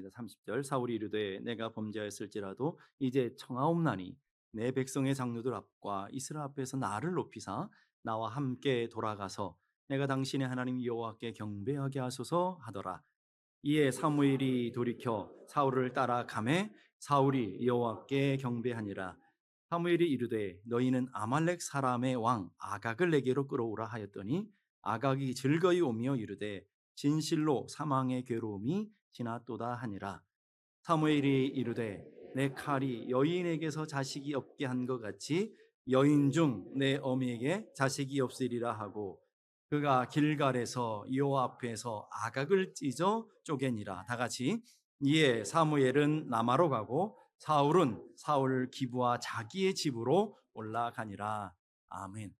30절 사울이 이르되 내가 범죄하였을지라도 이제 청하옵나니 내 백성의 장로들 앞과 이스라엘 앞에서 나를 높이사 나와 함께 돌아가서 내가 당신의 하나님 여호와께 경배하게 하소서 하더라. 이에 사무엘이 돌이켜 사울을 따라가매 사울이 여호와께 경배하니라. 사무엘이 이르되 너희는 아말렉 사람의 왕 아각을 내게로 끌어오라 하였더니 아각이 즐거이 오며 이르되 진실로 사망의 괴로움이 지났도다 하니라. 사무엘이 이르되 내 칼이 여인에게서 자식이 없게 한 것 같이 여인 중 내 어미에게 자식이 없으리라 하고 그가 길갈에서 여호와 앞에서 아각을 찢어 쪼개니라. 다 같이. 이에 사무엘은 라마로 가고 사울은 사울 기브와 자기의 집으로 올라가니라. 아멘.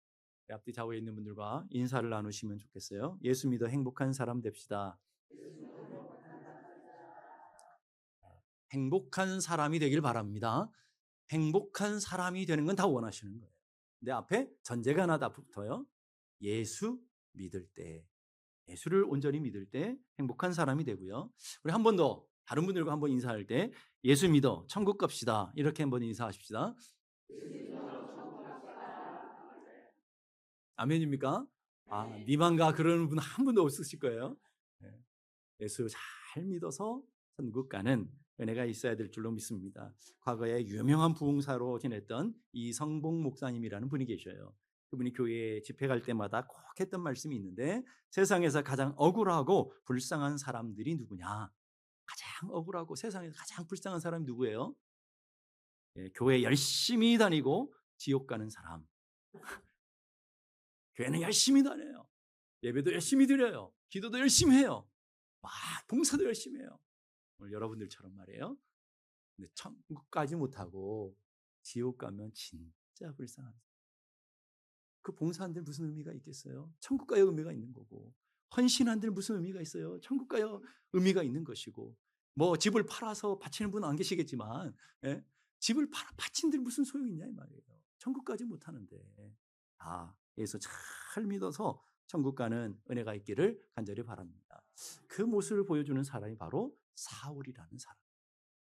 앞뒤 좌우에 있는 분들과 인사를 나누시면 좋겠어요. 예수 믿어 행복한 사람 됩시다. 행복한 사람이 되길 바랍니다. 행복한 사람이 되는 건 다 원하시는 거예요. 내 앞에 전제가 하나 다 붙어요. 예수 믿을 때, 예수를 온전히 믿을 때 행복한 사람이 되고요. 우리 한 번 더 다른 분들과 한번 인사할 때 예수 믿어 천국 갑시다 이렇게 한번 인사하십시다. 아멘입니까? 니만가 그러는 분 한 분도 없으실 거예요. 네. 예수 잘 믿어서 천국 가는 은혜가 있어야 될 줄로 믿습니다. 과거에 유명한 부흥사로 지냈던 이성봉 목사님이라는 분이 계셔요. 그분이 교회에 집회 갈 때마다 꼭 했던 말씀이 있는데 세상에서 가장 억울하고 불쌍한 사람들이 누구냐? 가장 억울하고 세상에서 가장 불쌍한 사람이 누구예요? 교회 열심히 다니고 지옥 가는 사람. 교회는 열심히 다녀요. 예배도 열심히 드려요. 기도도 열심히 해요. 막 봉사도 열심히 해요. 오늘 여러분들처럼 말이에요. 근데 천국까지 못하고 지옥 가면 진짜 불쌍합니다. 그 봉사한들 무슨 의미가 있겠어요? 천국 가야 의미가 있는 거고 헌신한들 무슨 의미가 있어요? 천국 가야 의미가 있는 것이고 뭐 집을 팔아서 바치는 분은 안 계시겠지만 집을 팔아 바친들 무슨 소용이 있냐 이 말이에요. 천국까지 못하는데 예수 잘 믿어서 천국 가는 은혜가 있기를 간절히 바랍니다. 그 모습을 보여주는 사람이 바로 사울이라는 사람.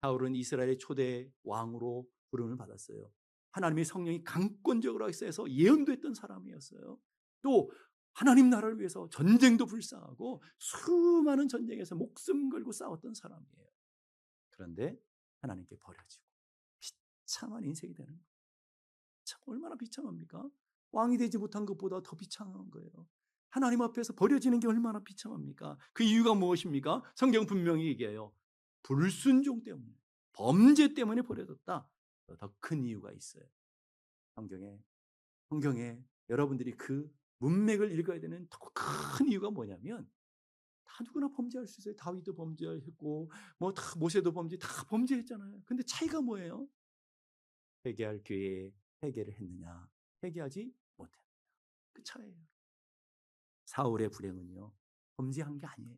사울은 이스라엘의 초대 왕으로 부름을 받았어요. 하나님의 성령이 강권적으로 역사해서 예언도 했던 사람이었어요. 또 하나님 나라를 위해서 전쟁도 불사하고 수많은 전쟁에서 목숨 걸고 싸웠던 사람이에요. 그런데 하나님께 버려지고 비참한 인생이 되는 거예요. 참 얼마나 비참합니까? 왕이 되지 못한 것보다 더 비참한 거예요. 하나님 앞에서 버려지는 게 얼마나 비참합니까? 그 이유가 무엇입니까? 성경 분명히 얘기해요. 불순종 때문에, 범죄 때문에 버려졌다. 더 큰 이유가 있어요. 성경에 여러분들이 그 문맥을 읽어야 되는 더 큰 이유가 뭐냐면 다 누구나 범죄할 수 있어요. 다윗도 범죄했고 뭐 다 모세도 다 범죄했잖아요. 근데 차이가 뭐예요? 회개할 기회에 회개를 했느냐, 회개하지 못했느냐. 그 차이예요. 사울의 불행은요, 범죄한 게 아니에요.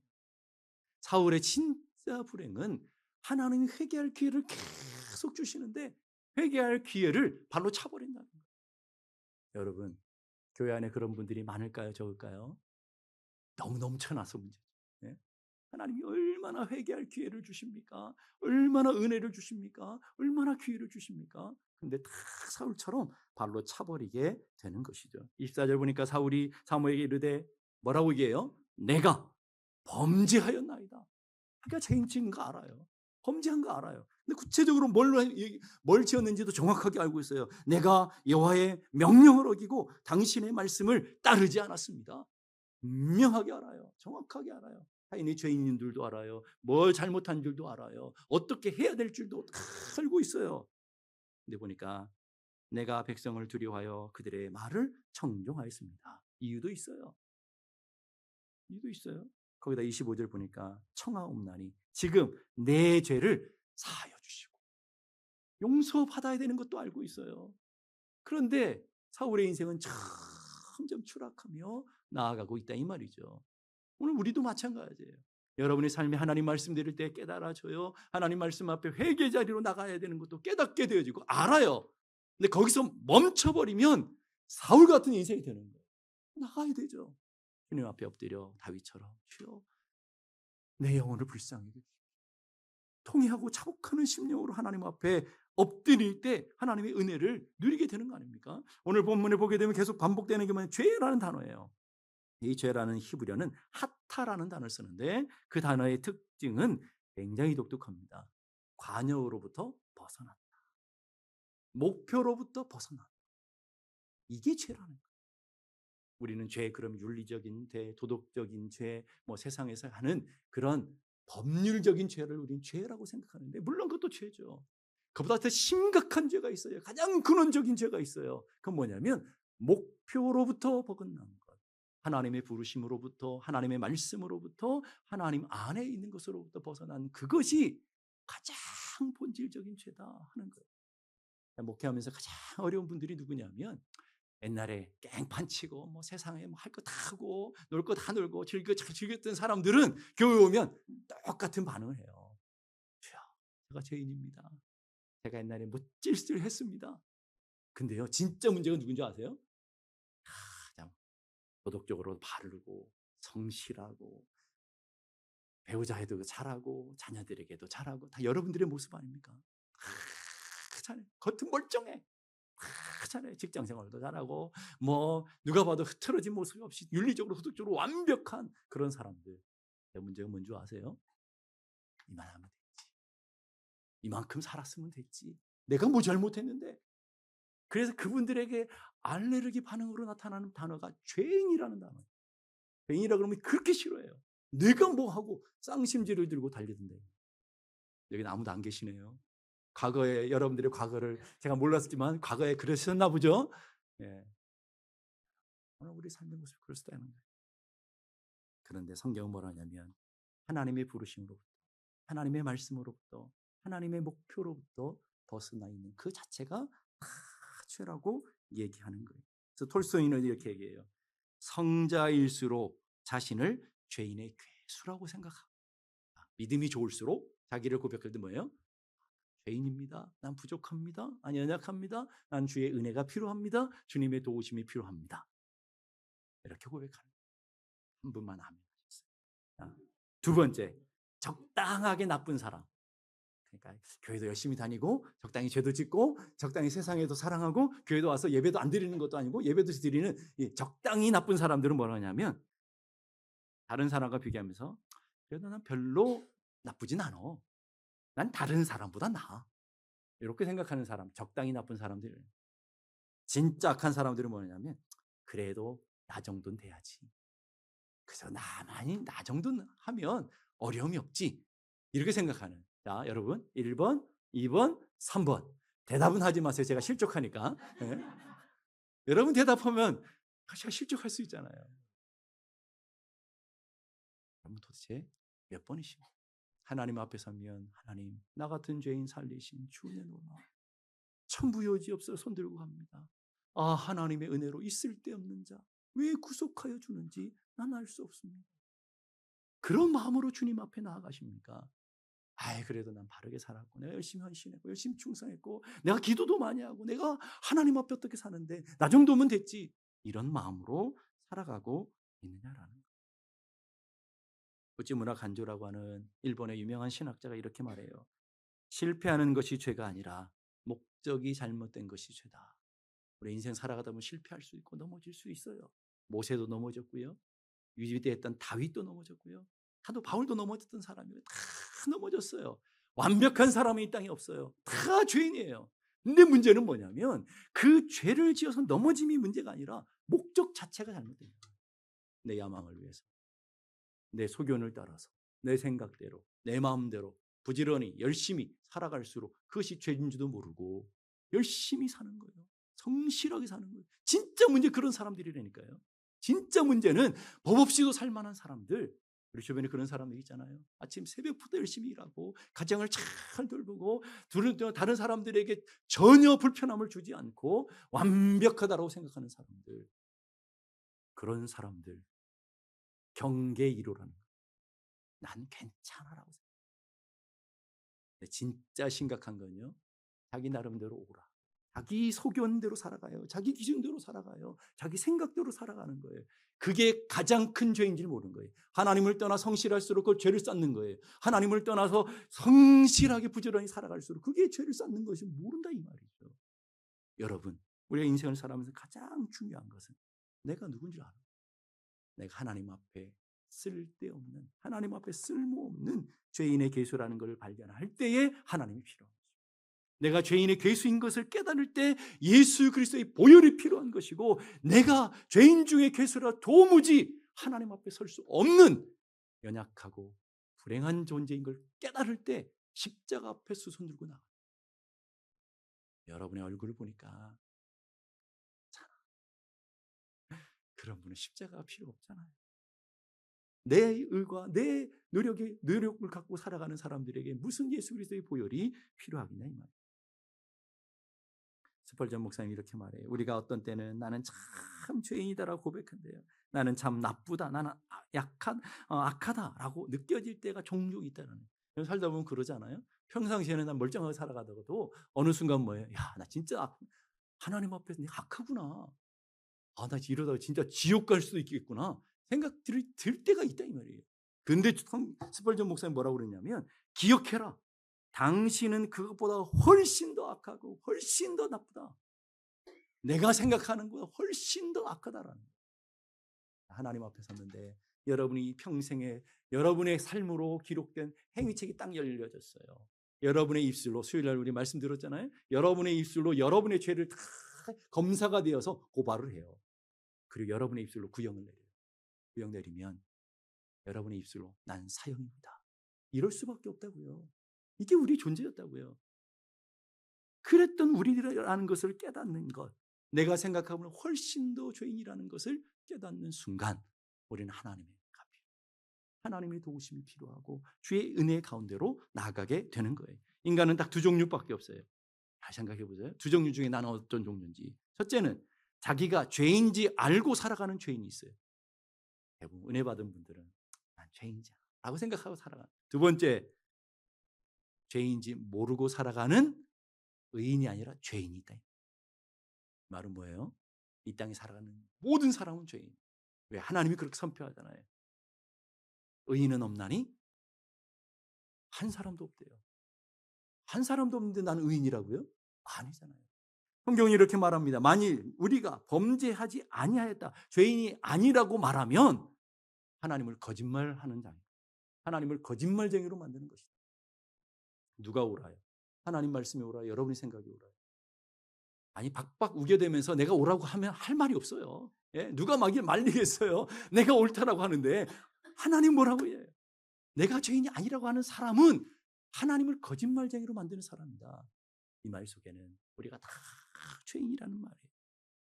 사울의 진짜 불행은 하나님이 회개할 기회를 계속 주시는데 회개할 기회를 발로 차버린다는 거예요. 여러분, 교회 안에 그런 분들이 많을까요? 적을까요? 너무 넘쳐나서 문제죠. 네? 하나님이 얼마나 회개할 기회를 주십니까? 얼마나 은혜를 주십니까? 얼마나 기회를 주십니까? 근데 다 사울처럼 발로 차버리게 되는 것이죠. 24절 보니까 사울이 사무엘에게 이르되 뭐라고 얘기해요? 내가 범죄하였나이다. 그러니까 죄인 거 알아요. 범죄한 거 알아요. 근데 구체적으로 뭘 지었는지도 정확하게 알고 있어요. 내가 여호와의 명령을 어기고 당신의 말씀을 따르지 않았습니다. 분명하게 알아요. 정확하게 알아요. 타인이 죄인인 줄도 알아요. 뭘 잘못한 줄도 알아요. 어떻게 해야 될 줄도 다 알고 있어요. 근데 보니까 내가 백성을 두려워하여 그들의 말을 청종하였습니다. 이유도 있어요. 이유도 있어요. 거기다 25절 보니까 청하옵나니 지금 내 죄를 사하여 주시고 용서받아야 되는 것도 알고 있어요. 그런데 사울의 인생은 점점 추락하며 나아가고 있다 이 말이죠. 오늘 우리도 마찬가지예요. 여러분의 삶에 하나님 말씀 드릴 때 깨달아져요. 하나님 말씀 앞에 회개 자리로 나가야 되는 것도 깨닫게 되어지고 알아요. 근데 거기서 멈춰버리면 사울 같은 인생이 되는 거예요. 나가야 되죠. 주님 앞에 엎드려 다윗처럼 주여 내 영혼을 불쌍히 여기시오. 통회하고 자복하는 심령으로 하나님 앞에 엎드릴 때 하나님의 은혜를 누리게 되는 거 아닙니까? 오늘 본문에 보게 되면 계속 반복되는 게 뭐냐면 죄라는 단어예요. 이 죄라는 히브리어는 하타라는 단어를 쓰는데 그 단어의 특징은 굉장히 독특합니다. 관여로부터 벗어났다. 목표로부터 벗어났다. 이게 죄라는 거예요. 우리는 죄, 그럼 윤리적인 죄, 도덕적인 죄, 뭐 세상에서 하는 그런 법률적인 죄를 우리는 죄라고 생각하는데, 물론 그것도 죄죠. 그보다 더 심각한 죄가 있어요. 가장 근원적인 죄가 있어요. 그건 뭐냐면 목표로부터 벗어난 것. 하나님의 부르심으로부터, 하나님의 말씀으로부터, 하나님 안에 있는 것으로부터 벗어난 그것이 가장 본질적인 죄다 하는 거예요. 목회하면서 가장 어려운 분들이 누구냐면, 옛날에 깽판 치고 뭐 세상에 뭐 할 거 다 하고 놀 거 다 놀고 즐겼던 사람들은 교회 오면 똑같은 반응을 해요. 주여, 제가 죄인입니다. 제가 옛날에 못질을 했습니다. 근데요, 진짜 문제가 누군지 아세요? 가장 도덕적으로 바르고 성실하고 배우자에도 잘하고 자녀들에게도 잘하고 다 여러분들의 모습 아닙니까? 잘해. 겉은 멀쩡해. 잘해. 직장 생활도 잘하고 뭐 누가 봐도 흐트러진 모습이 없이 윤리적으로 도덕적으로 완벽한 그런 사람들. 문제가 뭔지 아세요? 이만하면 됐지. 이만큼 살았으면 됐지. 내가 뭐 잘못했는데. 그래서 그분들에게 알레르기 반응으로 나타나는 단어가 죄인이라는 단어예요. 죄인이라 그러면 그렇게 싫어해요. 내가 뭐 하고 쌍심지를 들고 달리던데. 여기는 아무도 안 계시네요. 과거에 여러분들의 과거를 제가 몰랐지만 과거에 그러셨나 보죠. 예. 오늘 우리 삶의 모습 그럴 수도 있는 거예요. 그런데 성경은 뭐라 하냐면 하나님의 부르심으로부터, 하나님의 말씀으로부터, 하나님의 목표로부터 벗어나 있는 그 자체가 다 죄라고 얘기하는 거예요. 그래서 톨스토이는 이렇게 얘기해요. 성자일수록 자신을 죄인의 괴수라고 생각하고, 믿음이 좋을수록 자기를 고백할 때 뭐예요? 죄인입니다. 난 부족합니다. 난 연약합니다. 난 주의 은혜가 필요합니다. 주님의 도우심이 필요합니다. 이렇게 고백하는 한 분만 아멘 하셨어요. 두 번째, 적당하게 나쁜 사람. 그러니까 교회도 열심히 다니고 적당히 죄도 짓고 적당히 세상에도 사랑하고 교회도 와서 예배도 안 드리는 것도 아니고 예배도 드리는 이 적당히 나쁜 사람들은 뭐라 하냐면, 다른 사람과 비교하면서 그래도 난 별로 나쁘진 않아. 난 다른 사람보다 나아. 이렇게 생각하는 사람, 적당히 나쁜 사람들. 진짜 악한 사람들은 뭐냐면 그래도 나 정도는 돼야지. 그래서 나만이 나 정도는 하면 어려움이 없지. 이렇게 생각하는. 자, 여러분 1번, 2번, 3번. 대답은 하지 마세요. 제가 실족하니까. 네? 여러분 대답하면 제가 실족할 수 있잖아요. 여러분 도대체 몇 번이시고 하나님 앞에 서면 하나님, 나 같은 죄인 살리신 주 은혜 놀라 천부여지없어 손 들고 갑니다. 아, 하나님의 은혜로 있을 데 없는 자 왜 구속하여 주는지 난 알 수 없습니다. 그런 마음으로 주님 앞에 나아가십니까? 아이, 그래도 난 바르게 살았고 내가 열심히 헌신했고 열심히 충성했고 내가 기도도 많이 하고 내가 하나님 앞에 어떻게 사는데 나 정도면 됐지, 이런 마음으로 살아가고 있느냐라는 거예요. 우찌무라 간조라고 하는 일본의 유명한 신학자가 이렇게 말해요. 실패하는 것이 죄가 아니라 목적이 잘못된 것이 죄다. 우리 인생 살아가다 보면 실패할 수 있고 넘어질 수 있어요. 모세도 넘어졌고요. 위대했던 다윗도 넘어졌고요. 사도 바울도 넘어졌던 사람이에요. 다 넘어졌어요. 완벽한 사람이 이 땅에 없어요. 다 죄인이에요. 근데 문제는 뭐냐면 그 죄를 지어서 넘어짐이 문제가 아니라 목적 자체가 잘못된 거예요. 내 야망을 위해서, 내 소견을 따라서, 내 생각대로, 내 마음대로 부지런히 열심히 살아갈수록 그것이 죄인 줄도 모르고 열심히 사는 거예요. 성실하게 사는 거예요. 진짜 문제 그런 사람들이라니까요. 진짜 문제는 법 없이도 살만한 사람들, 우리 주변에 그런 사람들 있잖아요. 아침 새벽부터 열심히 일하고 가정을 잘 돌보고 다른 사람들에게 전혀 불편함을 주지 않고 완벽하다고 생각하는 사람들, 그런 사람들 경계 1호라는 거예요. 난 괜찮아라고 생각해요. 진짜 심각한 건요, 자기 나름대로 오라. 자기 소견대로 살아가요. 자기 기준대로 살아가요. 자기 생각대로 살아가는 거예요. 그게 가장 큰 죄인지를 모르는 거예요. 하나님을 떠나 성실할수록 그 죄를 쌓는 거예요. 하나님을 떠나서 성실하게 부지런히 살아갈수록 그게 죄를 쌓는 것이 모른다 이 말이죠. 여러분, 우리가 인생을 살아가면서 가장 중요한 것은 내가 누군지 알아. 내가 하나님 앞에 쓸데없는, 하나님 앞에 쓸모없는 죄인의 괴수라는 것을 발견할 때에 하나님이 필요합니다. 내가 죄인의 괴수인 것을 깨달을 때 예수 그리스도의 보혈이 필요한 것이고, 내가 죄인 중에 괴수라 도무지 하나님 앞에 설 수 없는 연약하고 불행한 존재인 걸 깨달을 때 십자가 앞에 두 손 들고 나가요. 여러분의 얼굴을 보니까 그런 분은 십자가가 필요 없잖아요. 내 의과 내 노력을 갖고 살아가는 사람들에게 무슨 예수 그리스도의 보혈이 필요하겠냐 이 말이에요. 스펄전 목사님이 이렇게 말해요. 우리가 어떤 때는 나는 참 죄인이다라고 고백한대요. 나는 참 나쁘다, 나는 악하다라고 느껴질 때가 종종 있다는. 살다 보면 그러잖아요. 평상시에는 난 멀쩡하게 살아가다가도 어느 순간 뭐예요? 야, 나 진짜 하나님 앞에서 내가 악하구나. 아, 나 이러다가 진짜 지옥 갈 수도 있겠구나. 생각들이 들 때가 있다 이 말이에요. 근데 스펄전 목사님 뭐라고 그러냐면, 기억해라. 당신은 그것보다 훨씬 더 악하고 훨씬 더 나쁘다. 내가 생각하는 것보다 훨씬 더 악하다라는 거예요. 하나님 앞에 섰는데 여러분이 평생에 여러분의 삶으로 기록된 행위책이 딱 열려졌어요. 여러분의 입술로, 수요일날 우리 말씀 들었잖아요. 여러분의 입술로 여러분의 죄를 다 검사가 되어서 고발을 해요. 그리고 여러분의 입술로 구형을 내려요. 구형 내리면 여러분의 입술로 난 사형입니다. 이럴 수밖에 없다고요. 이게 우리 존재였다고요. 그랬던 우리라는 것을 깨닫는 것, 내가 생각하면 훨씬 더 죄인이라는 것을 깨닫는 순간 우리는 하나님의 값이에요. 하나님의 도우심이 필요하고 주의 은혜 가운데로 나아가게 되는 거예요. 인간은 딱 두 종류밖에 없어요. 잘 생각해 보세요. 두 종류 중에 나는 어떤 종류인지. 첫째는 자기가 죄인지 알고 살아가는 죄인이 있어요. 대부분 은혜 받은 분들은 난 죄인이야 라고 생각하고 살아가. 두 번째, 죄인지 모르고 살아가는 의인이 아니라 죄인이 있다. 말은 뭐예요? 이 땅에 살아가는 모든 사람은 죄인. 왜? 하나님이 그렇게 선포하잖아요. 의인은 없나니 한 사람도 없대요. 한 사람도 없는데 나는 의인이라고요? 아니잖아요. 성경이 이렇게 말합니다. 만일 우리가 범죄하지 아니하였다, 죄인이 아니라고 말하면 하나님을 거짓말하는 자입니다. 하나님을 거짓말쟁이로 만드는 것이다. 누가 옳아요? 하나님 말씀이 옳아요? 여러분의 생각이 옳아요? 아니, 박박 우겨대면서 내가 옳라고 하면 할 말이 없어요. 예? 누가 말리겠어요? 내가 옳다라고 하는데 하나님 뭐라고 해요? 내가 죄인이 아니라고 하는 사람은 하나님을 거짓말쟁이로 만드는 사람이다. 이 말 속에는 우리가 다 죄인이라는 말이에요.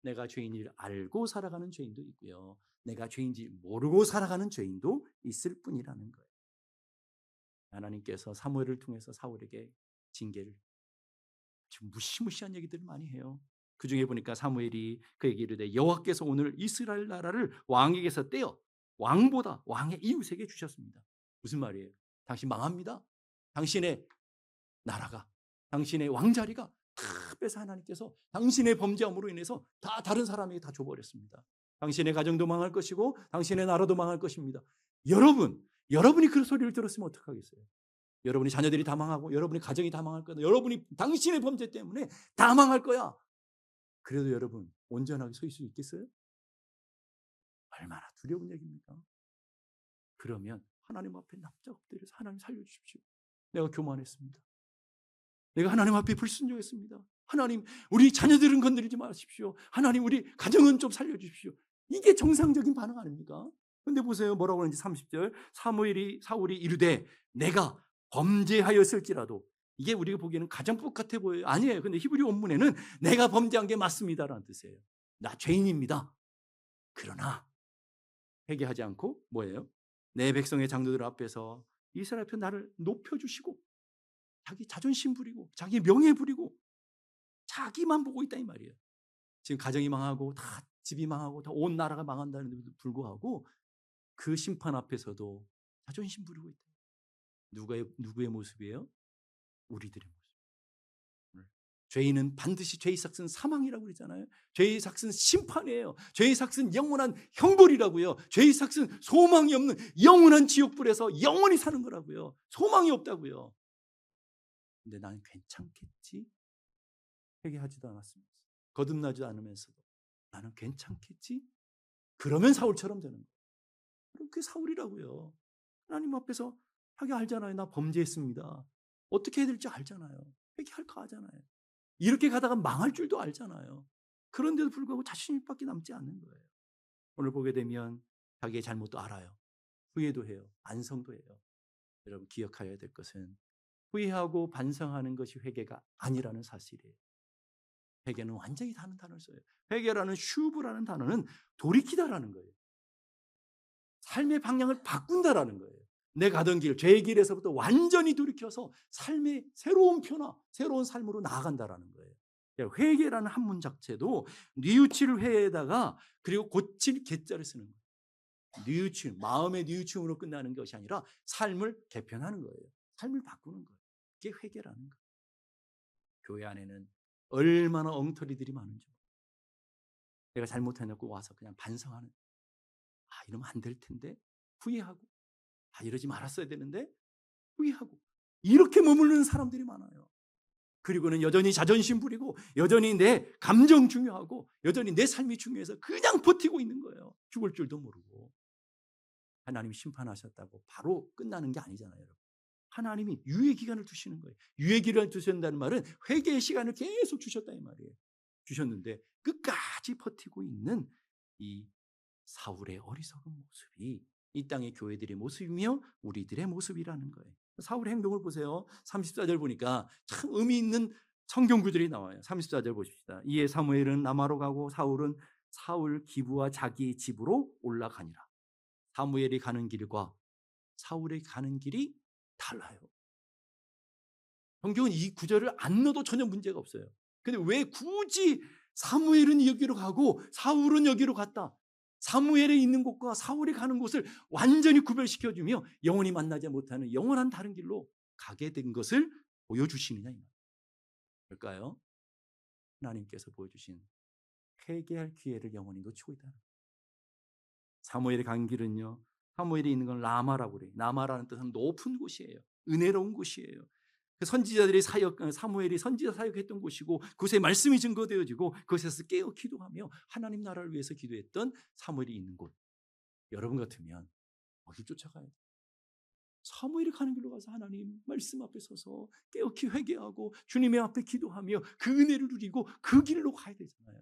내가 죄인을 알고 살아가는 죄인도 있고요. 내가 죄인지 모르고 살아가는 죄인도 있을 뿐이라는 거예요. 하나님께서 사무엘을 통해서 사울에게 징계를, 지금 무시무시한 얘기들을 많이 해요. 그 중에 보니까 사무엘이 그에게 이르되 여호와께서 오늘 이스라엘 나라를 왕에게서 떼어 왕보다 왕의 이웃에게 주셨습니다. 무슨 말이에요? 당신 망합니다. 당신의 나라가, 당신의 왕자리가 다 뺏어 하나님께서 당신의 범죄함으로 인해서 다 다른 사람에게 다 줘버렸습니다. 당신의 가정도 망할 것이고 당신의 나라도 망할 것입니다. 여러분이 그 소리를 들었으면 어떡하겠어요? 여러분의 자녀들이 다 망하고 여러분의 가정이 다 망할 거다. 여러분이 당신의 범죄 때문에 다 망할 거야. 그래도 여러분 온전하게 서 있을 수 있겠어요? 얼마나 두려운 얘기입니까? 그러면 하나님 앞에 납작 엎드려서 하나님 살려주십시오. 내가 교만했습니다. 내가 하나님 앞에 불순종했습니다. 하나님, 우리 자녀들은 건드리지 마십시오. 하나님, 우리 가정은 좀 살려주십시오. 이게 정상적인 반응 아닙니까? 근데 보세요. 뭐라고 하는지 30절. 사울이 이르되 내가 범죄하였을지라도, 이게 우리가 보기에는 가정법 같아 보여요. 아니에요. 근데 히브리 원문에는 내가 범죄한 게 맞습니다라는 뜻이에요. 나 죄인입니다. 그러나 회개하지 않고 뭐예요? 내 백성의 장로들 앞에서 이스라엘 편 나를 높여주시고 자기 자존심 부리고 자기 명예 부리고 자기만 보고 있다 이 말이에요. 지금 가정이 망하고 다 집이 망하고 다 온 나라가 망한다는데도 불구하고 그 심판 앞에서도 자존심 부리고 있다. 누구의 모습이에요? 우리들의 모습. 죄인은 반드시 죄의 삭은 사망이라고 그러잖아요. 죄의 삭은 심판이에요. 죄의 삭은 영원한 형벌이라고요. 죄의 삭은 소망이 없는 영원한 지옥불에서 영원히 사는 거라고요. 소망이 없다고요. 근데 나는 괜찮겠지? 회개하지도 않았습니다. 거듭나지 않으면서도 나는 괜찮겠지? 그러면 사울처럼 되는 거예요. 그게 사울이라고요. 하나님 앞에서 자기 알잖아요. 나 범죄했습니다. 어떻게 해야 될지 알잖아요. 회개할 거 아잖아요. 이렇게 가다가 망할 줄도 알잖아요. 그런데도 불구하고 자신밖에 남지 않는 거예요. 오늘 보게 되면 자기의 잘못도 알아요. 후회도 해요. 반성도 해요. 여러분 기억해야 될 것은 후회하고 반성하는 것이 회개가 아니라는 사실이에요. 회개는 완전히 다른 단어를 써요. 회개라는 슈브라는 단어는 돌이키다라는 거예요. 삶의 방향을 바꾼다라는 거예요. 내 가던 길, 죄의 길에서부터 완전히 돌이켜서 삶의 새로운 변화, 새로운 삶으로 나아간다라는 거예요. 회개라는 한문 자체도 뉘우칠 회에다가 그리고 고칠 개자를 쓰는 거예요. 뉘우침, 마음의 뉘우침으로 끝나는 것이 아니라 삶을 개편하는 거예요. 삶을 바꾸는 거예요. 그게 회개라는 거예요. 교회 안에는 얼마나 엉터리들이 많은지. 내가 잘못해놓고 와서 그냥 반성하는, 이러면 안 될 텐데 후회하고, 이러지 말았어야 되는데 후회하고, 이렇게 머무르는 사람들이 많아요. 그리고는 여전히 자존심 부리고 여전히 내 감정 중요하고 여전히 내 삶이 중요해서 그냥 버티고 있는 거예요. 죽을 줄도 모르고. 하나님이 심판하셨다고 바로 끝나는 게 아니잖아요, 여러분. 하나님이 유예 기간을 두시는 거예요. 유예 기간을 두신다는 말은 회개의 시간을 계속 주셨다 이 말이에요. 주셨는데 끝까지 버티고 있는 이 사울의 어리석은 모습이 이 땅의 교회들의 모습이며 우리들의 모습이라는 거예요. 사울의 행동을 보세요. 34절 보니까 참 의미 있는 성경 구절이 나와요. 34절 보십시다. 이에 사무엘은 라마로 가고 사울 기브와 자기 집으로 올라가니라. 사무엘이 가는 길과 사울이 가는 길이 달라요. 성경은 이 구절을 안 넣어도 전혀 문제가 없어요. 근데 왜 굳이 사무엘은 여기로 가고 사울은 여기로 갔다. 사무엘이 있는 곳과 사울이 가는 곳을 완전히 구별시켜주며 영원히 만나지 못하는 영원한 다른 길로 가게 된 것을 보여주시느냐 이 말이에요. 그럴까요? 하나님께서 보여주신 회개할 기회를 영원히 놓치고 있다는 거예요. 사무엘이 간 길은요. 사무엘이 있는 건 라마라고 그래요. 라마라는 뜻은 높은 곳이에요. 은혜로운 곳이에요. 그 선지자들이 사무엘이 선지자 사역했던 곳이고 그곳에 말씀이 증거되어지고 그곳에서 깨어 기도하며 하나님 나라를 위해서 기도했던 사무엘이 있는 곳. 여러분 같으면 어디 쫓아가야 돼요? 사무엘이 가는 길로 가서 하나님 말씀 앞에 서서 깨어키 회개하고 주님의 앞에 기도하며 그 은혜를 누리고 그 길로 가야 되잖아요.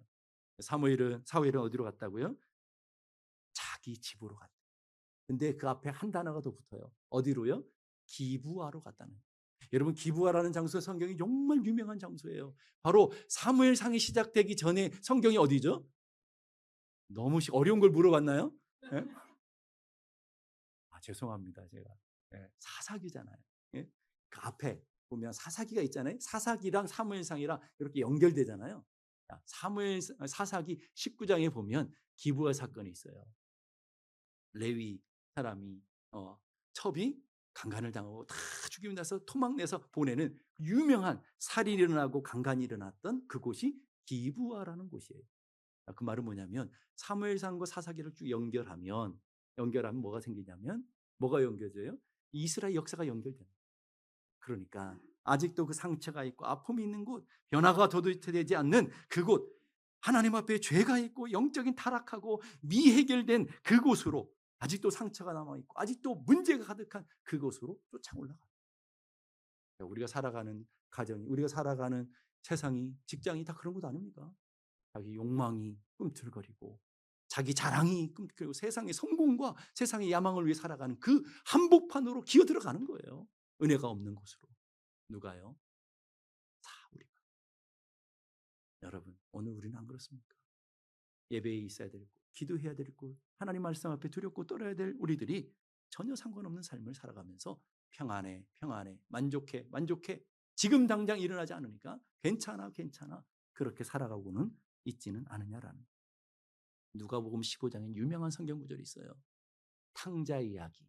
사무엘은 어디로 갔다고요? 자기 집으로 갔다. 근데 그 앞에 한 단어가 더 붙어요. 어디로요? 기브아로 갔다는 거예요. 여러분 기브아라는 장소 성경이 정말 유명한 장소예요. 바로 사무엘상이 시작되기 전에 성경이 어디죠? 너무 어려운 걸 물어봤나요? 네? 죄송합니다. 제가 사사기잖아요. 예? 그 앞에 보면 사사기가 있잖아요. 사사기랑 사무엘상이랑 이렇게 연결되잖아요. 사사기 19장에 보면 기브아 사건이 있어요. 레위 사람이 첩이 강간을 당하고 다 죽이고 나서 토막내서 보내는 유명한 살인이 일어나고 강간이 일어났던 그곳이 기브아라는 곳이에요. 그 말은 뭐냐면 사무엘상과 사사기를 쭉 연결하면 뭐가 생기냐면 뭐가 연결돼요? 이스라엘 역사가 연결돼요. 그러니까 아직도 그 상처가 있고 아픔이 있는 곳, 변화가 도대체 않는 그곳, 하나님 앞에 죄가 있고 영적인 타락하고 미해결된 그곳으로 아직도 상처가 남아있고 아직도 문제가 가득한 그곳으로 쫓아 올라가요. 우리가 살아가는 가정이, 우리가 살아가는 세상이, 직장이 다 그런 것 아닙니까? 자기 욕망이 꿈틀거리고 자기 자랑이 꿈틀거리고 세상의 성공과 세상의 야망을 위해 살아가는 그 한복판으로 기어 들어가는 거예요. 은혜가 없는 곳으로. 누가요? 우리가. 여러분 오늘 우리는 안 그렇습니까? 예배에 있어야 될 곳, 기도해야 될 곳, 하나님 말씀 앞에 두렵고 떨어야 될 우리들이 전혀 상관없는 삶을 살아가면서 평안해, 만족해, 지금 당장 일어나지 않으니까 괜찮아 그렇게 살아가고는 있지는 않으냐라는. 누가복음 15장에 유명한 성경 구절이 있어요. 탕자 이야기.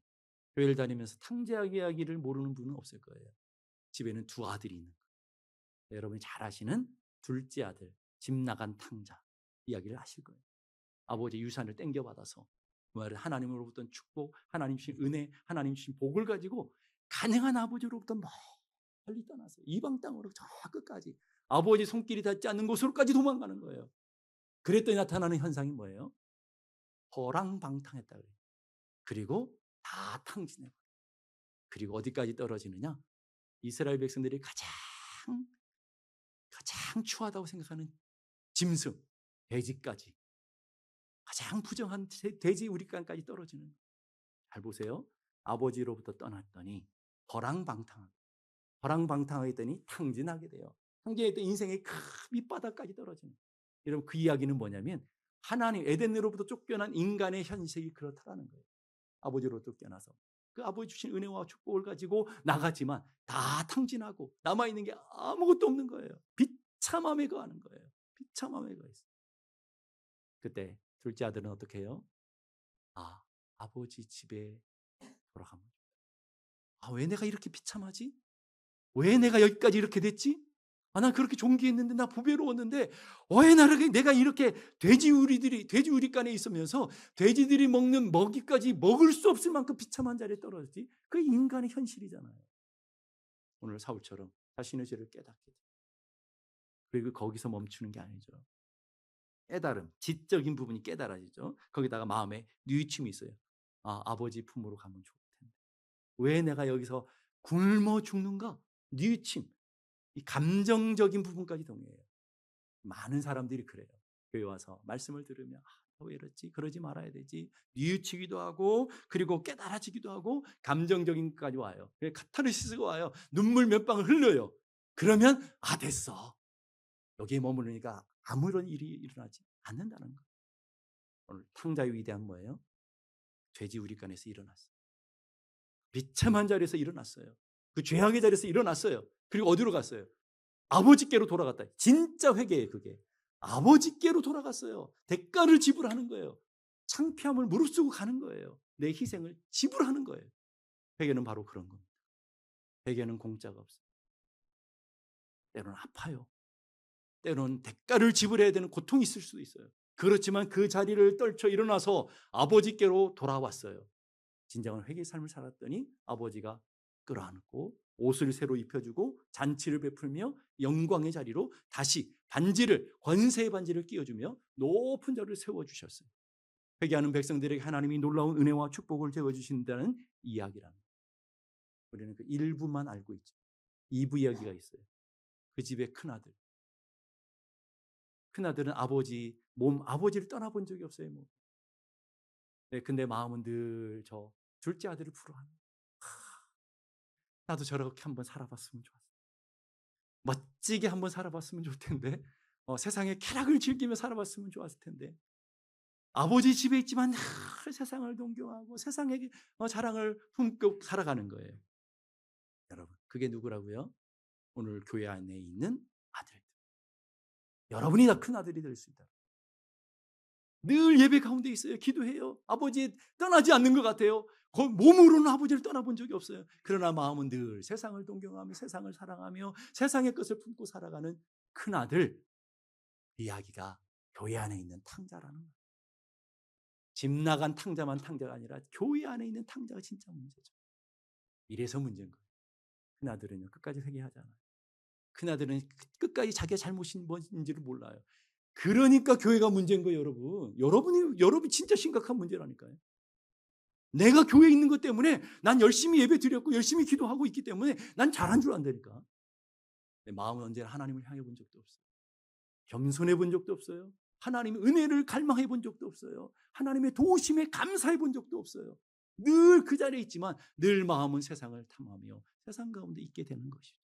교회를 다니면서 탕자 이야기를 모르는 분은 없을 거예요. 집에는 두 아들이 있는 거예요. 여러분이 잘 아시는 둘째 아들, 집 나간 탕자 이야기를 아실 거예요. 아버지 유산을 땡겨받아서 하나님으로부터 축복, 하나님 주신 은혜, 하나님 주신 복을 가지고 가능한 아버지로부터 멀리 떠나서 이방 땅으로 저 끝까지 아버지 손길이 닿지 않는 곳으로까지 도망가는 거예요. 그랬더니 나타나는 현상이 뭐예요? 허랑방탕했다 그래요. 그리고 다 탕진해. 그리고 어디까지 떨어지느냐? 이스라엘 백성들이 가장 추하다고 생각하는 짐승, 돼지까지, 가장 부정한 돼지 우리간까지 떨어지는 거예요. 잘 보세요. 아버지로부터 떠났더니 허랑방탕하더니 탕진하게 돼요. 탕진했더니 인생의 큰 밑바닥까지 떨어지는 거예요. 여러분 그 이야기는 뭐냐면 하나님 에덴으로부터 쫓겨난 인간의 현실이 그렇다라는 거예요. 아버지로부터 쫓겨나서 그 아버지 주신 은혜와 축복을 가지고 나갔지만 다 탕진하고 남아있는 게 아무것도 없는 거예요. 비참함에 거하는 거예요. 비참함에 거했어요. 그때 둘째 아들은 어떻게 해요? 아버지 집에 돌아가면 왜 내가 이렇게 비참하지? 왜 내가 여기까지 이렇게 됐지? 난 그렇게 존귀했는데, 나 부배로웠는데, 왜 내가 이렇게 돼지우리간에 있으면서 돼지들이 먹는 먹이까지 먹을 수 없을 만큼 비참한 자리에 떨어졌지? 그게 인간의 현실이잖아요. 오늘 사울처럼 자신의 죄를 깨닫게 돼요. 그리고 거기서 멈추는 게 아니죠. 깨달음, 지적인 부분이 깨달아지죠. 거기다가 마음에 뉘우침이 있어요. 아버지 품으로 가면 좋을 텐데. 왜 내가 여기서 굶어 죽는가? 뉘우침. 이 감정적인 부분까지 동의해요. 많은 사람들이 그래요. 교회 와서 말씀을 들으면 왜 이렇지? 그러지 말아야 되지. 뉘우치기도 하고 그리고 깨달아지기도 하고 감정적인 것까지 와요. 카타르시스가 와요. 눈물 몇 방울 흘려요. 그러면 됐어. 여기에 머무르니까 아무런 일이 일어나지 않는다는 거예요. 오늘 탕자의 위대한 뭐예요? 돼지우리간에서 일어났어요. 비참한 자리에서 일어났어요. 그 죄악의 자리에서 일어났어요. 그리고 어디로 갔어요? 아버지께로 돌아갔다. 진짜 회개예요, 그게. 아버지께로 돌아갔어요. 대가를 지불하는 거예요. 창피함을 무릅쓰고 가는 거예요. 내 희생을 지불하는 거예요. 회개는 바로 그런 겁니다. 회개는 공짜가 없어요. 때로는 아파요. 때로는 대가를 지불해야 되는 고통이 있을 수도 있어요. 그렇지만 그 자리를 떨쳐 일어나서 아버지께로 돌아왔어요. 진정한 회개의 삶을 살았더니 아버지가 끌어안고 옷을 새로 입혀주고 잔치를 베풀며 영광의 자리로 다시 권세의 반지를 끼워주며 높은 자리를 세워주셨어요. 회개하는 백성들에게 하나님이 놀라운 은혜와 축복을 제어주신다는 이야기랍니다. 우리는 그 일부만 알고 있죠. 2부 이야기가 있어요. 그 집의 큰아들. 큰아들은 아버지를 떠나본 적이 없어요. 근데 마음은 늘 저 둘째 아들을 부러워하는. 나도 저렇게 한번 살아봤으면 좋았어. 멋지게 한번 살아봤으면 좋을 텐데, 세상의 쾌락을 즐기며 살아봤으면 좋았을 텐데, 아버지 집에 있지만 늘 세상을 동경하고 세상의 자랑을 품고 살아가는 거예요. 여러분, 그게 누구라고요? 오늘 교회 안에 있는 아들들. 여러분이 다 큰 아들이 될 수 있다. 늘 예배 가운데 있어요. 기도해요. 아버지 떠나지 않는 것 같아요. 몸으로는 아버지를 떠나본 적이 없어요. 그러나 마음은 늘 세상을 동경하며 세상을 사랑하며 세상의 것을 품고 살아가는 큰아들 이야기가 교회 안에 있는 탕자라는 거예요. 집 나간 탕자만 탕자가 아니라 교회 안에 있는 탕자가 진짜 문제죠. 이래서 문제인 거예요. 큰아들은요 끝까지 회개하잖아요. 큰아들은 끝까지 자기가 잘못이 뭔지를 몰라요. 그러니까 교회가 문제인 거예요, 여러분. 여러분이 진짜 심각한 문제라니까요. 내가 교회에 있는 것 때문에 난 열심히 예배 드렸고 열심히 기도하고 있기 때문에 난 잘한 줄 안다니까. 내 마음은 언제나 하나님을 향해 본 적도 없어요. 겸손해 본 적도 없어요. 하나님의 은혜를 갈망해 본 적도 없어요. 하나님의 도우심에 감사해 본 적도 없어요. 늘 그 자리에 있지만 늘 마음은 세상을 탐하며 세상 가운데 있게 되는 것이죠.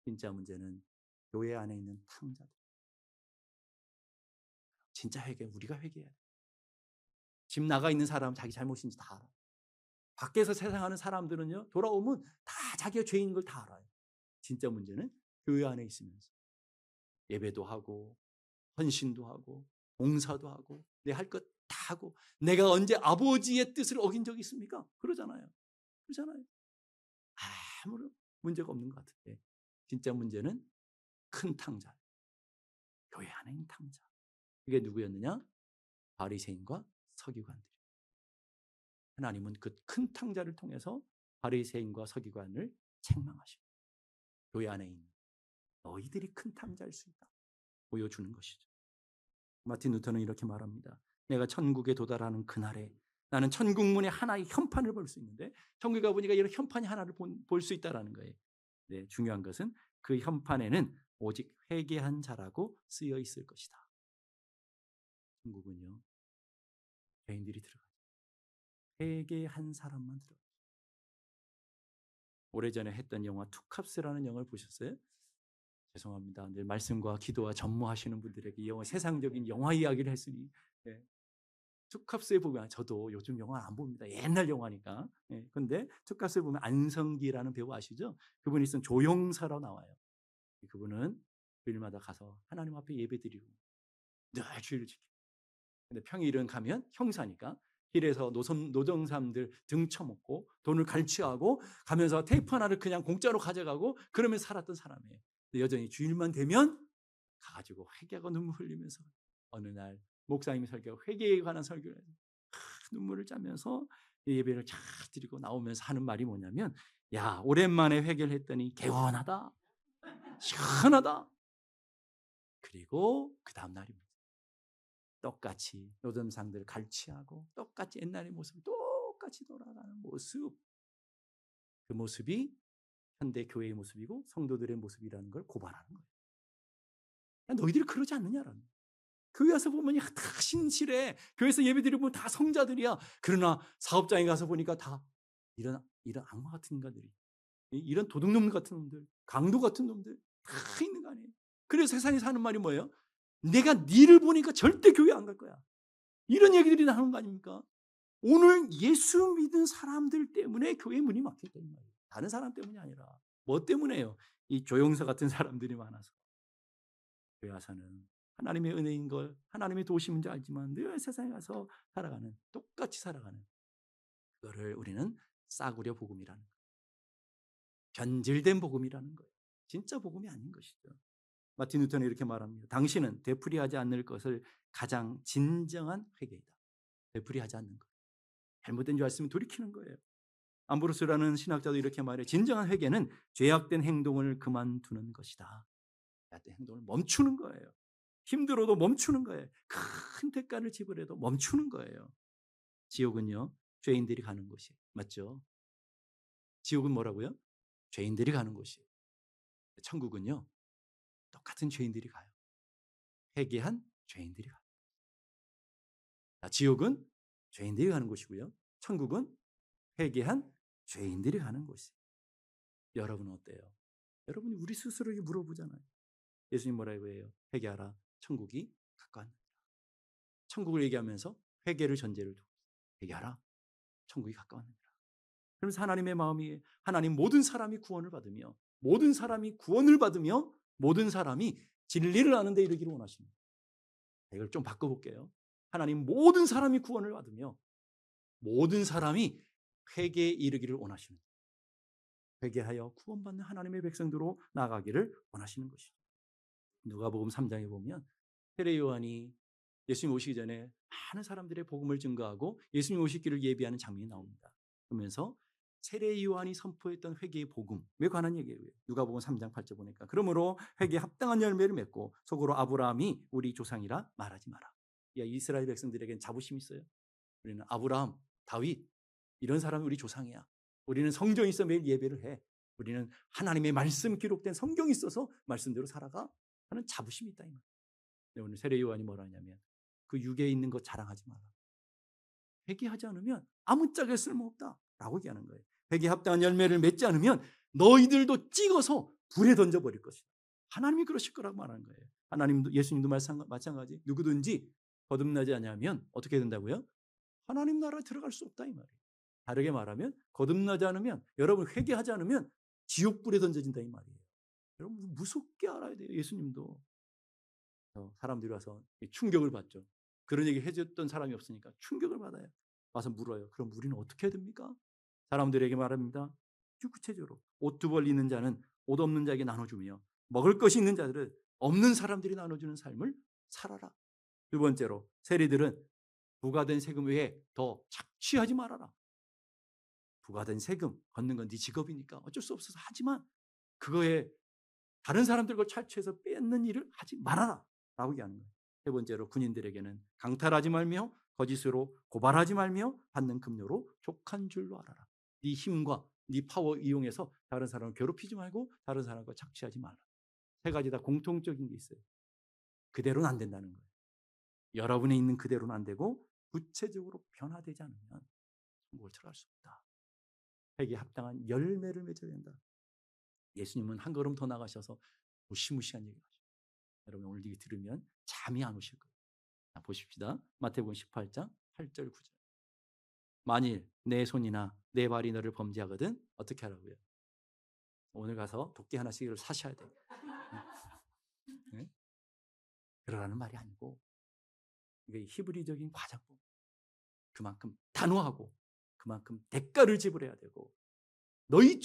진짜 문제는 교회 안에 있는 탕자들. 진짜 우리가 회개해야 돼. 집 나가 있는 사람은 자기 잘못인지 다 알아요. 밖에서 세상하는 사람들은요, 돌아오면 다 자기가 죄인인 걸 다 알아요. 진짜 문제는 교회 안에 있으면서 예배도 하고 헌신도 하고 봉사도 하고 내 할 것 다 하고 내가 언제 아버지의 뜻을 어긴 적이 있습니까? 그러잖아요. 아무런 문제가 없는 것 같은데 진짜 문제는 큰 탕자, 교회 안에 있는 탕자. 그게 누구였느냐? 바리새인과 서기관들. 하나님은 그 큰 탕자를 통해서 바리새인과 서기관을 책망하십니다. 교회 안에 있는 너희들이 큰 탕자일 수 있다 보여주는 것이죠. 마틴 루터는 이렇게 말합니다. 내가 천국에 도달하는 그날에 나는 천국문에 하나의 현판을 볼 수 있는데, 천국에 가보니까 이런 현판이 하나를 볼 수 있다는 거예요. 네, 중요한 것은 그 현판에는 오직 회개한 자라고 쓰여 있을 것이다. 천국은요, 죄인들이 들어가요. 회개한 사람만 들어가요. 오래전에 했던 영화 투캅스라는 영화를 보셨어요? 죄송합니다. 늘 말씀과 기도와 전무하시는 분들에게 이 영화, 세상적인 영화 이야기를 했으니, 네. 투캅스에 보면, 저도 요즘 영화 안 봅니다. 옛날 영화니까. 네. 근데 투캅스에 보면 안성기라는 배우 아시죠? 그분이 쓴 조영사로 나와요. 그분은 주일마다 가서 하나님 앞에 예배드리고 늘 주일을 지키고, 근데 평일은 가면 형사니까 길에서 노정삼들 등 쳐먹고 돈을 갈취하고 가면서 테이프 하나를 그냥 공짜로 가져가고 그러면서 살았던 사람이에요. 여전히 주일만 되면 가가지고 회개하고 눈물 흘리면서, 어느 날 목사님이 설교하고 회개에 관한 설교를 해서 눈물을 짜면서 예배를 잘 드리고 나오면서 하는 말이 뭐냐면, 야, 오랜만에 회개를 했더니 개운하다, 시원하다. 그리고 그 다음 날입니다. 똑같이 노점상들 갈취하고 똑같이 옛날의 모습 똑같이 돌아가는 모습, 그 모습이 현대 교회의 모습이고 성도들의 모습이라는 걸 고발하는 거예요. 너희들이 그러지 않느냐라는 거예요. 교회 와서 보면 다 신실해. 교회에서 예배드리고 보면 다 성자들이야. 그러나 사업장에 가서 보니까 다 이런 악마 같은 인간들이, 이런 도둑놈 같은 놈들, 강도 같은 놈들 다 있는 거 아니에요. 그래서 세상에서 하는 말이 뭐예요? 내가 니를 보니까 절대 교회 안 갈 거야. 이런 얘기들이 나오는 거 아닙니까? 오늘 예수 믿은 사람들 때문에 교회 문이 막혔다는 말이에요. 다른 사람 때문이 아니라. 뭐 때문에요? 이 조영사 같은 사람들이 많아서. 교회 와서는 하나님의 은혜인 걸, 하나님의 도심인 줄 알지만 늘 세상에 가서 살아가는, 똑같이 살아가는, 그거를 우리는 싸구려 복음이라는 거예요. 변질된 복음이라는 거예요. 진짜 복음이 아닌 것이죠. 마틴 루터는 이렇게 말합니다. 당신은 되풀이하지 않을 것을 가장 진정한 회개이다. 되풀이하지 않는 것. 잘못된 줄 알았으면 돌이키는 거예요. 암브로스라는 신학자도 이렇게 말해요. 진정한 회개는 죄악된 행동을 그만두는 것이다. 죄악된 행동을 멈추는 거예요. 힘들어도 멈추는 거예요. 큰 대가를 지불해도 멈추는 거예요. 지옥은요, 죄인들이 가는 곳이에요. 맞죠? 지옥은 뭐라고요? 죄인들이 가는 곳이에요. 천국은요, 똑같은 죄인들이 가요. 회개한 죄인들이 가요. 지옥은 죄인들이 가는 곳이고요, 천국은 회개한 죄인들이 가는 곳이에요. 여러분은 어때요? 여러분이 우리 스스로에게 물어보잖아요. 예수님 뭐라고 해요? 회개하라, 천국이 가까웠느니라. 천국을 얘기하면서 회개를 전제를 두고, 회개하라, 천국이 가까웠느니라. 그러면서 하나님의 마음이, 하나님 모든 사람이 구원을 받으며, 모든 사람이 구원을 받으며 모든 사람이 진리를 아는 데 이르기를 원하십니다. 이걸 좀 바꿔볼게요. 하나님 모든 사람이 구원을 받으며 모든 사람이 회개에 이르기를 원하십니다. 회개하여 구원받는 하나님의 백성들로 나가기를 원하시는 것이죠. 누가복음 3장에 보면 세례 요한이 예수님 오시기 전에 많은 사람들의 복음을 증거하고 예수님 오시기를 예비하는 장면이 나옵니다. 그러면서 세례 요한이 선포했던 회개의 복음에 관한 얘기예요. 누가복음 3장 8절 보니까, 그러므로 회개에 합당한 열매를 맺고 속으로 아브라함이 우리 조상이라 말하지 마라. 야, 이스라엘 백성들에게는 자부심이 있어요. 우리는 아브라함, 다윗 이런 사람이 우리 조상이야. 우리는 성경이 있어 매일 예배를 해. 우리는 하나님의 말씀 기록된 성경이 있어서 말씀대로 살아가 하는 자부심이 있다 이 말이에요. 오늘 세례 요한이 뭐라 하냐면, 그 육에 있는 것 자랑하지 마라. 회개하지 않으면 아무짝에 쓸모없다라고 얘기하는 거예요. 회개에 합당한 열매를 맺지 않으면 너희들도 찍어서 불에 던져버릴 것이다. 하나님이 그러실 거라고 말하는 거예요. 하나님도, 예수님도 마찬가지. 누구든지 거듭나지 않으면 어떻게 된다고요? 하나님 나라에 들어갈 수 없다 이 말이에요. 다르게 말하면 거듭나지 않으면, 여러분 회개하지 않으면 지옥불에 던져진다 이 말이에요. 여러분 무섭게 알아야 돼요. 예수님도 사람들이 와서 충격을 받죠. 그런 얘기 해줬던 사람이 없으니까 충격을 받아요. 와서 물어요. 그럼 우리는 어떻게 해야 됩니까? 사람들에게 말합니다. 구체적으로 옷 두 벌 있는 자는 옷 없는 자에게 나눠주며 먹을 것이 있는 자들은 없는 사람들이 나눠주는 삶을 살아라. 두 번째로, 세리들은 부과된 세금 외에 더 착취하지 말아라. 부과된 세금 걷는 건 네 직업이니까 어쩔 수 없어서 하지만 그거에 다른 사람들 걸 착취해서 뺏는 일을 하지 말아라 라고 얘기하는 거예요. 세 번째로, 군인들에게는 강탈하지 말며 거짓으로 고발하지 말며 받는 급료로 족한 줄로 알아라. 네 힘과 네 파워 이용해서 다른 사람을 괴롭히지 말고 다른 사람과 착취하지 말라. 세 가지 다 공통적인 게 있어요. 그대로는 안 된다는 거예요. 여러분에 있는 그대로는 안 되고 구체적으로 변화되지 않으면 천국을 들어갈 수 없다. 회개에 합당한 열매를 맺어야 된다. 예수님은 한 걸음 더 나가셔서 무시무시한 얘기를 하셔요. 여러분 오늘 이게 들으면 잠이 안 오실 거예요. 자, 보십시다. 마태복음 18장 8절 9절. 만일 내 손이나 내 발이 너를 범죄하거든 어떻게 하라고요? 오늘 가서 도끼 하나씩을 사셔야 돼요. 네? 그러라는 말이 아니고 이게 히브리적인 과장법. 그만큼 단호하고 그만큼 대가를 지불해야 되고 너희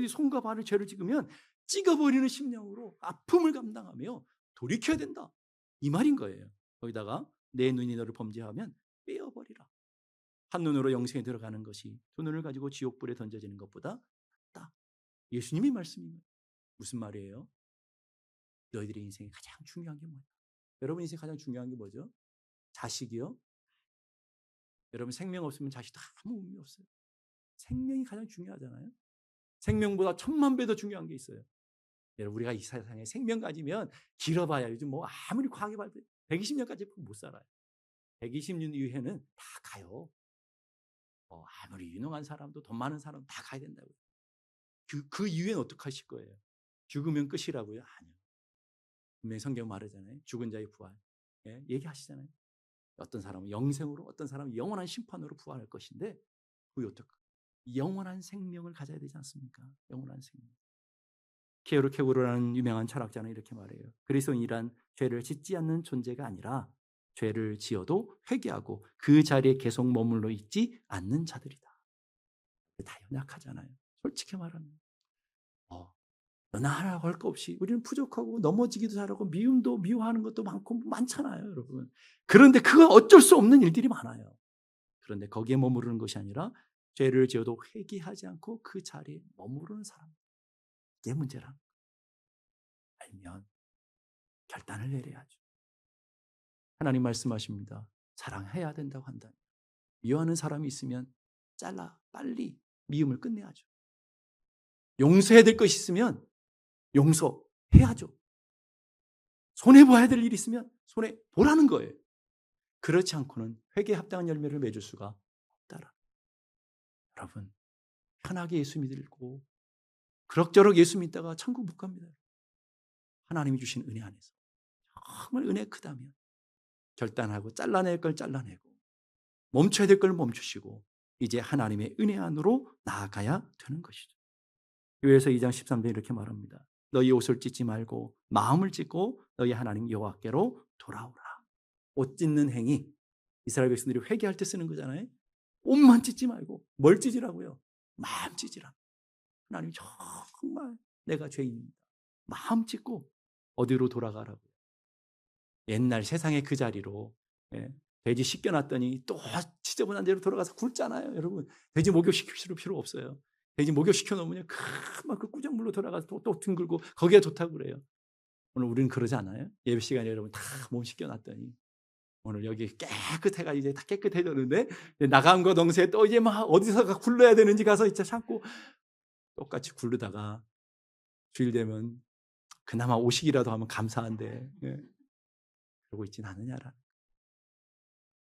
손과 발을 죄를 찍으면 찍어버리는 심령으로 아픔을 감당하며 돌이켜야 된다. 이 말인 거예요. 거기다가 내 눈이 너를 범죄하면 빼어버리라. 한 눈으로 영생에 들어가는 것이 두 눈을 가지고 지옥불에 던져지는 것보다 낫다. 예수님이 말씀입니다. 무슨 말이에요? 너희들의 인생에 가장 중요한 게 뭐예요? 여러분 인생에 가장 중요한 게 뭐죠? 자식이요? 여러분 생명 없으면 자식도 아무 의미 없어요. 생명이 가장 중요하잖아요. 생명보다 1000만 배 더 중요한 게 있어요. 여러분 우리가 이 세상에 생명 가지면 길어봐야 요즘 뭐 아무리 과학이 발달 120년까지 못 살아요. 120년 이후에는 다 가요. 아무리 유능한 사람도 돈 많은 사람 다 가야 된다고요. 그 이후에는 어떻게 하실 거예요? 죽으면 끝이라고요? 아니요. 분명히 성경 말하잖아요. 죽은 자의 부활. 예, 얘기하시잖아요. 어떤 사람은 영생으로, 어떤 사람은 영원한 심판으로 부활할 것인데 그게 어떻게 영원한 생명을 가져야 되지 않습니까? 영원한 생명. 케오르 케고르라는 유명한 철학자는 이렇게 말해요. 그리스도인이란 죄를 짓지 않는 존재가 아니라 죄를 지어도 회개하고 그 자리에 계속 머물러 있지 않는 자들이다. 다 연약하잖아요. 솔직히 말하면. 너나 하라고 할 거 없이 우리는 부족하고 넘어지기도 잘하고 미움도 미워하는 것도 많고 많잖아요, 여러분. 그런데 그건 어쩔 수 없는 일들이 많아요. 그런데 거기에 머무르는 것이 아니라 죄를 지어도 회개하지 않고 그 자리에 머무르는 사람. 이게 문제란 알면 결단을 내려야죠. 하나님 말씀하십니다. 사랑해야 된다고 한다면 미워하는 사람이 있으면 잘라 빨리 미움을 끝내야죠. 용서해야 될 것이 있으면 용서해야죠. 손해봐야 될 일이 있으면 손해보라는 거예요. 그렇지 않고는 회개에 합당한 열매를 맺을 수가 없다라. 여러분 편하게 예수 믿고 그럭저럭 예수 믿다가 천국 못 갑니다. 하나님이 주신 은혜 안에서 정말 은혜 크다면 결단하고 잘라낼 걸 잘라내고 멈춰야 될 걸 멈추시고 이제 하나님의 은혜 안으로 나아가야 되는 것이죠. 요엘서 2장 13절에 이렇게 말합니다. 너희 옷을 찢지 말고 마음을 찢고 너희 하나님 여호와께로 돌아오라. 옷 찢는 행위 이스라엘 백성들이 회개할 때 쓰는 거잖아요. 옷만 찢지 말고 뭘 찢으라고요? 마음 찢으라. 하나님 정말 내가 죄인입니다. 마음 찢고 어디로 돌아가라고. 옛날 세상의 그 자리로 돼지 씻겨놨더니 또 지저분한 데로 돌아가서 굴잖아요. 여러분 돼지 목욕시킬 필요 없어요. 돼지 목욕시켜 놓으면 금방 그 꾸정물로 돌아가서 또 뒹굴고 거기가 좋다고 그래요. 오늘 우리는 그러지 않아요? 예배 시간에 여러분 다 몸 씻겨놨더니 오늘 여기 깨끗해가 이제 다 깨끗해졌는데 나간 거 덩새 또 이제 막 어디서 굴러야 되는지 가서 이제 참고 똑같이 굴르다가 주일 되면 그나마 오시기라도 하면 감사한데 그러고 있진 않느냐라.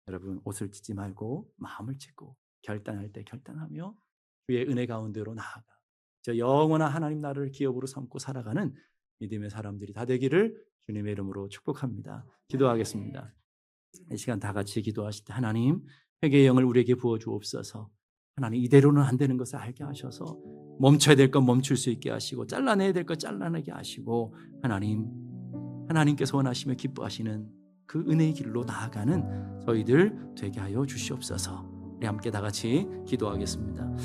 여러분 옷을 찢지 말고 마음을 찢고 결단할 때 결단하며 주의 은혜 가운데로 나아가 저 영원한 하나님 나라를 기업으로 삼고 살아가는 믿음의 사람들이 다 되기를 주님의 이름으로 축복합니다. 기도하겠습니다. 이 시간 다 같이 기도하실 때 하나님 회개의 영을 우리에게 부어주옵소서. 하나님 이대로는 안 되는 것을 알게 하셔서 멈춰야 될 건 멈출 수 있게 하시고 잘라내야 될 것 잘라내게 하시고 하나님께서 원하시며 기뻐하시는 그 은혜의 길로 나아가는 저희들 되게 하여 주시옵소서. 우리 함께 다 같이 기도하겠습니다.